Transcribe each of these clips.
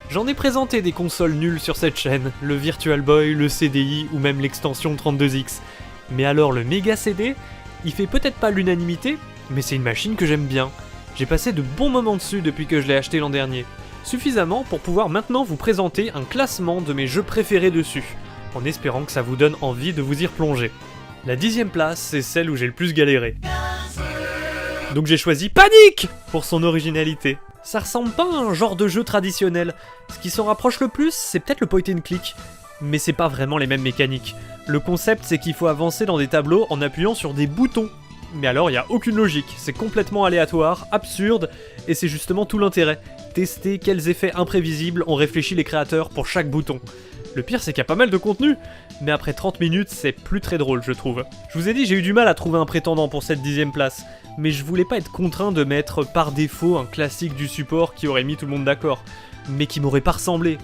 J'en ai présenté des consoles nulles sur cette chaîne, le Virtual Boy, le CDI ou même l'extension 32X. Mais alors le Mega CD, il fait peut-être pas l'unanimité, mais c'est une machine que j'aime bien. J'ai passé de bons moments dessus depuis que je l'ai acheté l'an dernier. Suffisamment pour pouvoir maintenant vous présenter un classement de mes jeux préférés dessus, en espérant que ça vous donne envie de vous y replonger. La 10ème place, c'est celle où j'ai le plus galéré. Donc j'ai choisi Panic pour son originalité. Ça ressemble pas à un genre de jeu traditionnel. Ce qui s'en rapproche le plus, c'est peut-être le point and click. Mais c'est pas vraiment les mêmes mécaniques. Le concept, c'est qu'il faut avancer dans des tableaux en appuyant sur des boutons. Mais alors, il y a aucune logique, c'est complètement aléatoire, absurde, et c'est justement tout l'intérêt. Tester quels effets imprévisibles ont réfléchi les créateurs pour chaque bouton. Le pire, c'est qu'il y a pas mal de contenu, mais après 30 minutes, c'est plus très drôle, je trouve. Je vous ai dit, j'ai eu du mal à trouver un prétendant pour cette 10ème place, mais je voulais pas être contraint de mettre par défaut un classique du support qui aurait mis tout le monde d'accord, mais qui m'aurait pas ressemblé.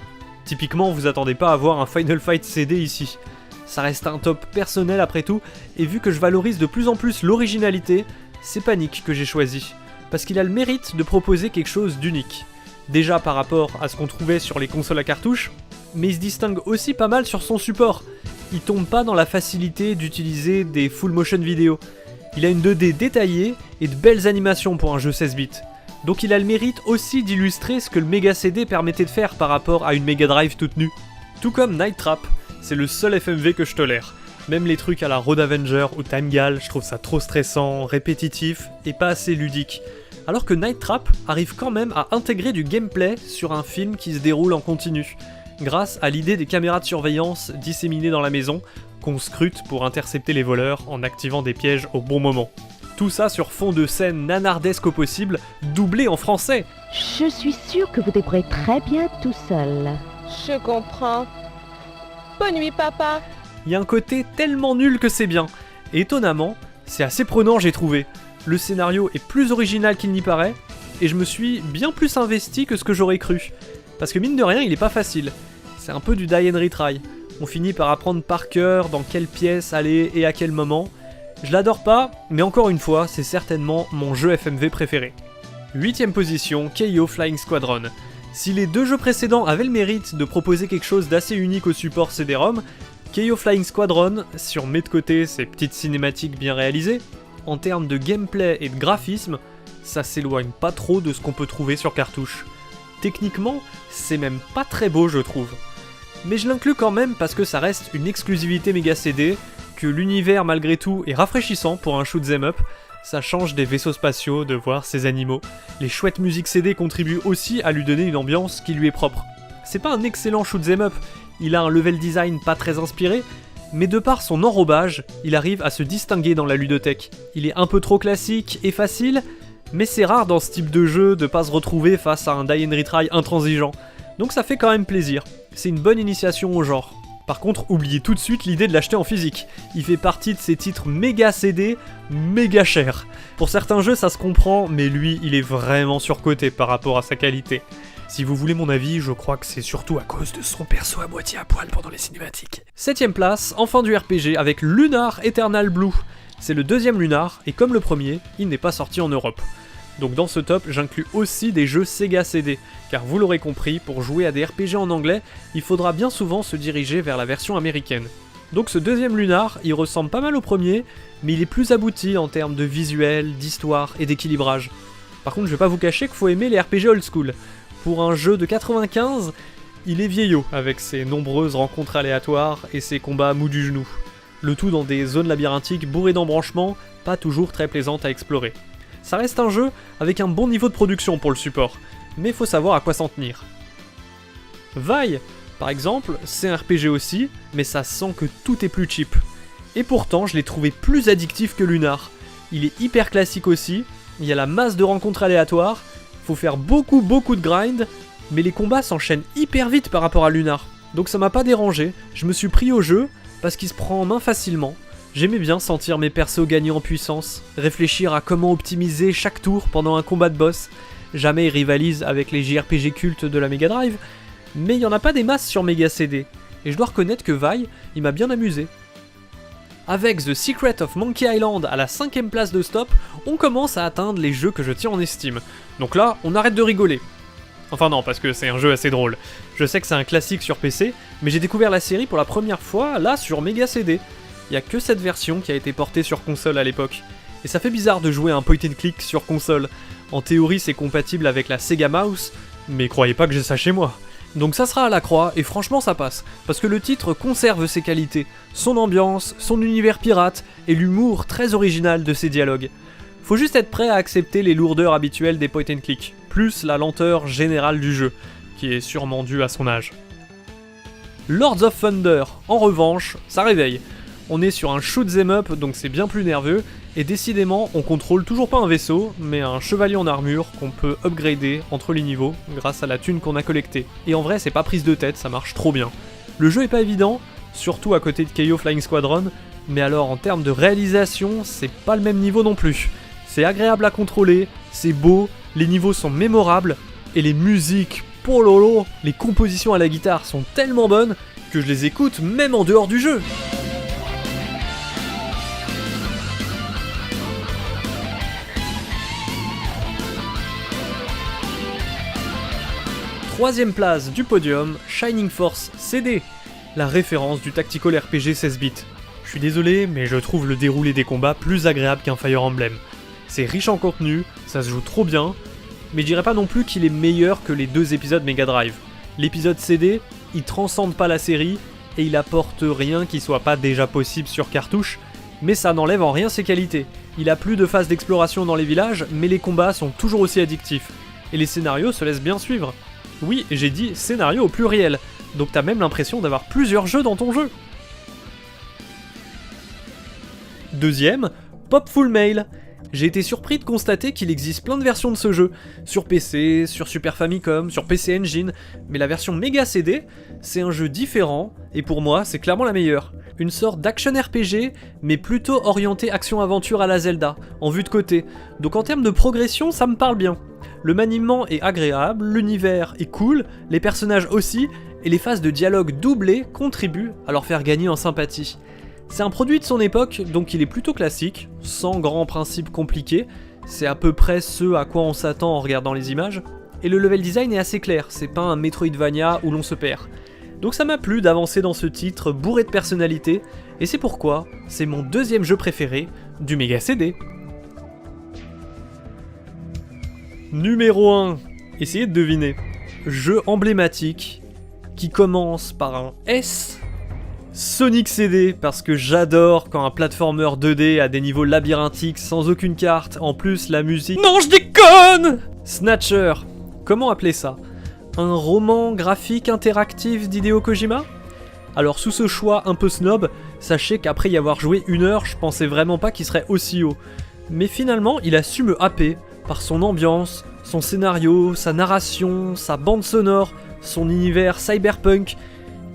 Typiquement, vous attendez pas à voir un Final Fight CD ici. Ça reste un top personnel après tout, et vu que je valorise de plus en plus l'originalité, c'est Panic que j'ai choisi, parce qu'il a le mérite de proposer quelque chose d'unique. Déjà par rapport à ce qu'on trouvait sur les consoles à cartouches, mais il se distingue aussi pas mal sur son support. Il tombe pas dans la facilité d'utiliser des full motion vidéo. Il a une 2D détaillée et de belles animations pour un jeu 16 bits. Donc il a le mérite aussi d'illustrer ce que le Mega CD permettait de faire par rapport à une Mega Drive toute nue. Tout comme Night Trap, c'est le seul FMV que je tolère. Même les trucs à la Road Avenger ou Time Gal, je trouve ça trop stressant, répétitif et pas assez ludique. Alors que Night Trap arrive quand même à intégrer du gameplay sur un film qui se déroule en continu, grâce à l'idée des caméras de surveillance disséminées dans la maison, qu'on scrute pour intercepter les voleurs en activant des pièges au bon moment. Tout ça sur fond de scène nanardesque au possible, doublé en français. Je suis sûre que vous devrez très bien tout seul. Je comprends. Bonne nuit, papa. Il y a un côté tellement nul que c'est bien. Et étonnamment, c'est assez prenant, j'ai trouvé. Le scénario est plus original qu'il n'y paraît, et je me suis bien plus investi que ce que j'aurais cru. Parce que mine de rien, il est pas facile. C'est un peu du die and retry. On finit par apprendre par cœur dans quelle pièce aller et à quel moment. Je l'adore pas, mais encore une fois, c'est certainement mon jeu FMV préféré. 8ème position, KO Flying Squadron. Si les deux jeux précédents avaient le mérite de proposer quelque chose d'assez unique au support CD-ROM, KO Flying Squadron, si on met de côté ces petites cinématiques bien réalisées, en termes de gameplay et de graphisme, ça s'éloigne pas trop de ce qu'on peut trouver sur cartouche. Techniquement, c'est même pas très beau je trouve. Mais je l'inclus quand même parce que ça reste une exclusivité Mega CD, que l'univers malgré tout est rafraîchissant pour un shoot 'em up, ça change des vaisseaux spatiaux de voir ces animaux. Les chouettes musiques CD contribuent aussi à lui donner une ambiance qui lui est propre. C'est pas un excellent shoot 'em up, il a un level design pas très inspiré, mais de par son enrobage, il arrive à se distinguer dans la ludothèque. Il est un peu trop classique et facile, mais c'est rare dans ce type de jeu de pas se retrouver face à un die and retry intransigeant. Donc ça fait quand même plaisir. C'est une bonne initiation au genre. Par contre, oubliez tout de suite l'idée de l'acheter en physique. Il fait partie de ces titres méga CD, méga chers. Pour certains jeux, ça se comprend, mais lui, il est vraiment surcoté par rapport à sa qualité. Si vous voulez mon avis, je crois que c'est surtout à cause de son perso à moitié à poil pendant les cinématiques. 7ème place, enfin du RPG avec Lunar Eternal Blue. C'est le deuxième Lunar, et comme le premier, il n'est pas sorti en Europe. Donc dans ce top, j'inclus aussi des jeux Sega CD, car vous l'aurez compris, pour jouer à des RPG en anglais, il faudra bien souvent se diriger vers la version américaine. Donc ce deuxième Lunar, il ressemble pas mal au premier, mais il est plus abouti en termes de visuel, d'histoire et d'équilibrage. Par contre, je vais pas vous cacher qu'il faut aimer les RPG old school. Pour un jeu de 95, il est vieillot, avec ses nombreuses rencontres aléatoires et ses combats mous du genou. Le tout dans des zones labyrinthiques bourrées d'embranchements, pas toujours très plaisantes à explorer. Ça reste un jeu avec un bon niveau de production pour le support, mais faut savoir à quoi s'en tenir. Vi, par exemple, c'est un RPG aussi, mais ça sent que tout est plus cheap. Et pourtant, je l'ai trouvé plus addictif que Lunar. Il est hyper classique aussi, il y a la masse de rencontres aléatoires, faut faire beaucoup de grind, mais les combats s'enchaînent hyper vite par rapport à Lunar. Donc ça m'a pas dérangé, je me suis pris au jeu parce qu'il se prend en main facilement. J'aimais bien sentir mes persos gagner en puissance, réfléchir à comment optimiser chaque tour pendant un combat de boss. Jamais ils rivalisent avec les JRPG cultes de la Mega Drive, mais il y en a pas des masses sur Mega CD, et je dois reconnaître que Vi, il m'a bien amusé. Avec The Secret of Monkey Island à la 5ème place de stop, on commence à atteindre les jeux que je tiens en estime. Donc là, on arrête de rigoler. Enfin non, parce que c'est un jeu assez drôle. Je sais que c'est un classique sur PC, mais j'ai découvert la série pour la première fois, là, sur Mega CD. Il y a que cette version qui a été portée sur console à l'époque. Et ça fait bizarre de jouer un point and click sur console. En théorie, c'est compatible avec la Sega Mouse, mais croyez pas que j'ai ça chez moi. Donc ça sera à la croix, et franchement ça passe, parce que le titre conserve ses qualités, son ambiance, son univers pirate, et l'humour très original de ses dialogues. Faut juste être prêt à accepter les lourdeurs habituelles des point and click, plus la lenteur générale du jeu, qui est sûrement due à son âge. Lords of Thunder, en revanche, ça réveille. On est sur un shoot 'em up, donc c'est bien plus nerveux, et décidément, on contrôle toujours pas un vaisseau, mais un chevalier en armure qu'on peut upgrader entre les niveaux grâce à la thune qu'on a collectée. Et en vrai, c'est pas prise de tête, ça marche trop bien. Le jeu est pas évident, surtout à côté de KO Flying Squadron, mais alors en termes de réalisation, c'est pas le même niveau non plus. C'est agréable à contrôler, c'est beau, les niveaux sont mémorables, et les musiques, pololo, les compositions à la guitare sont tellement bonnes que je les écoute même en dehors du jeu. Troisième place du podium, Shining Force CD, la référence du tactical RPG 16 bits. Je suis désolé, mais je trouve le déroulé des combats plus agréable qu'un Fire Emblem. C'est riche en contenu, ça se joue trop bien, mais je dirais pas non plus qu'il est meilleur que les 2 épisodes Mega Drive. L'épisode CD, il transcende pas la série, et il apporte rien qui soit pas déjà possible sur cartouche, mais ça n'enlève en rien ses qualités. Il a plus de phases d'exploration dans les villages, mais les combats sont toujours aussi addictifs. Et les scénarios se laissent bien suivre. Oui, j'ai dit scénario au pluriel, donc t'as même l'impression d'avoir plusieurs jeux dans ton jeu. Deuxième, Pop Full Mail. J'ai été surpris de constater qu'il existe plein de versions de ce jeu, sur PC, sur Super Famicom, sur PC Engine, mais la version Mega CD, c'est un jeu différent, et pour moi, c'est clairement la meilleure. Une sorte d'action RPG, mais plutôt orienté action-aventure à la Zelda, en vue de côté, donc en termes de progression, ça me parle bien. Le maniement est agréable, l'univers est cool, les personnages aussi, et les phases de dialogue doublées contribuent à leur faire gagner en sympathie. C'est un produit de son époque, donc il est plutôt classique, sans grands principes compliqués, c'est à peu près ce à quoi on s'attend en regardant les images, et le level design est assez clair, c'est pas un Metroidvania où l'on se perd. Donc ça m'a plu d'avancer dans ce titre bourré de personnalité, et c'est pourquoi c'est mon deuxième jeu préféré du Mega CD. Numéro 1, essayez de deviner. Jeu emblématique qui commence par un S. Sonic CD, parce que j'adore quand un platformer 2D a des niveaux labyrinthiques sans aucune carte, en plus la musique... Non, je déconne! Snatcher, comment appeler ça? Un roman graphique interactif d'Hideo Kojima? Alors sous ce choix un peu snob, sachez qu'après y avoir joué 1 heure, je pensais vraiment pas qu'il serait aussi haut. Mais finalement, il a su me happer par son ambiance, son scénario, sa narration, sa bande sonore, son univers cyberpunk,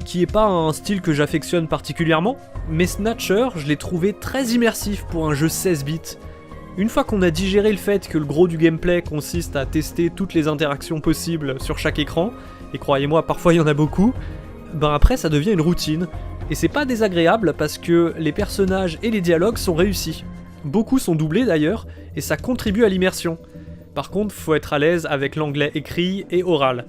qui est pas un style que j'affectionne particulièrement, mais Snatcher, je l'ai trouvé très immersif pour un jeu 16 bits. Une fois qu'on a digéré le fait que le gros du gameplay consiste à tester toutes les interactions possibles sur chaque écran, et croyez-moi, parfois il y en a beaucoup, ben après ça devient une routine, et c'est pas désagréable parce que les personnages et les dialogues sont réussis. Beaucoup sont doublés d'ailleurs, et ça contribue à l'immersion. Par contre, faut être à l'aise avec l'anglais écrit et oral.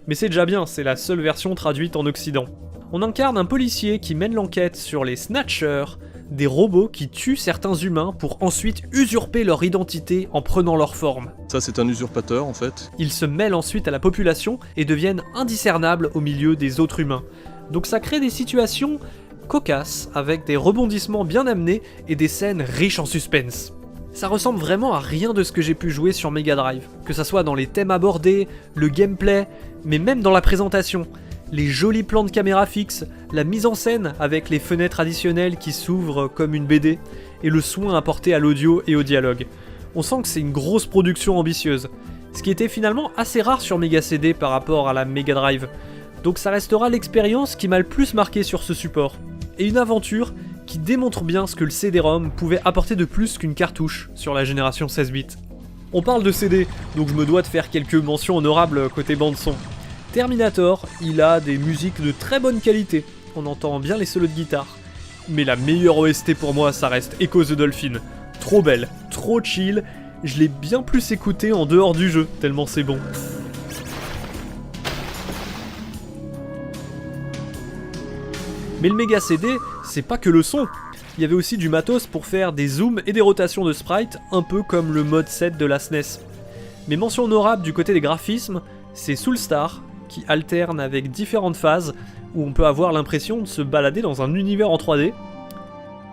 Mais c'est déjà bien, c'est la seule version traduite en Occident. On incarne un policier qui mène l'enquête sur les Snatchers, des robots qui tuent certains humains pour ensuite usurper leur identité en prenant leur forme. Ça, c'est un usurpateur en fait. Ils se mêlent ensuite à la population et deviennent indiscernables au milieu des autres humains. Donc ça crée des situations cocasses, avec des rebondissements bien amenés et des scènes riches en suspense. Ça ressemble vraiment à rien de ce que j'ai pu jouer sur Mega Drive, que ça soit dans les thèmes abordés, le gameplay, mais même dans la présentation. Les jolis plans de caméra fixe, la mise en scène avec les fenêtres additionnelles qui s'ouvrent comme une BD, et le soin apporté à l'audio et au dialogue. On sent que c'est une grosse production ambitieuse, ce qui était finalement assez rare sur Mega CD par rapport à la Mega Drive. Donc ça restera l'expérience qui m'a le plus marqué sur ce support, et une aventure qui démontre bien ce que le CD-ROM pouvait apporter de plus qu'une cartouche sur la génération 16 bits. On parle de CD, donc je me dois de faire quelques mentions honorables côté bande-son. Terminator, il a des musiques de très bonne qualité, on entend bien les solos de guitare. Mais la meilleure OST pour moi, ça reste Echo the Dolphin. Trop belle, trop chill, je l'ai bien plus écouté en dehors du jeu, tellement c'est bon. Mais le méga CD, c'est pas que le son. Il y avait aussi du matos pour faire des zooms et des rotations de sprites, un peu comme le mode 7 de la SNES. Mais mention honorable du côté des graphismes, c'est Soulstar, qui alterne avec différentes phases, où on peut avoir l'impression de se balader dans un univers en 3D,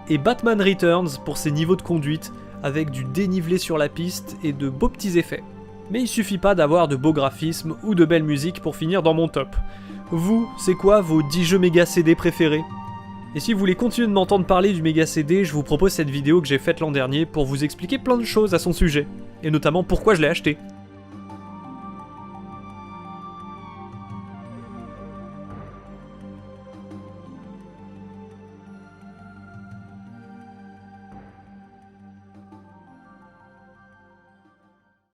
et Batman Returns pour ses niveaux de conduite, avec du dénivelé sur la piste et de beaux petits effets. Mais il suffit pas d'avoir de beaux graphismes ou de belles musiques pour finir dans mon top. Vous, c'est quoi vos 10 jeux méga CD préférés? Et si vous voulez continuer de m'entendre parler du méga CD, je vous propose cette vidéo que j'ai faite l'an dernier pour vous expliquer plein de choses à son sujet, et notamment pourquoi je l'ai acheté.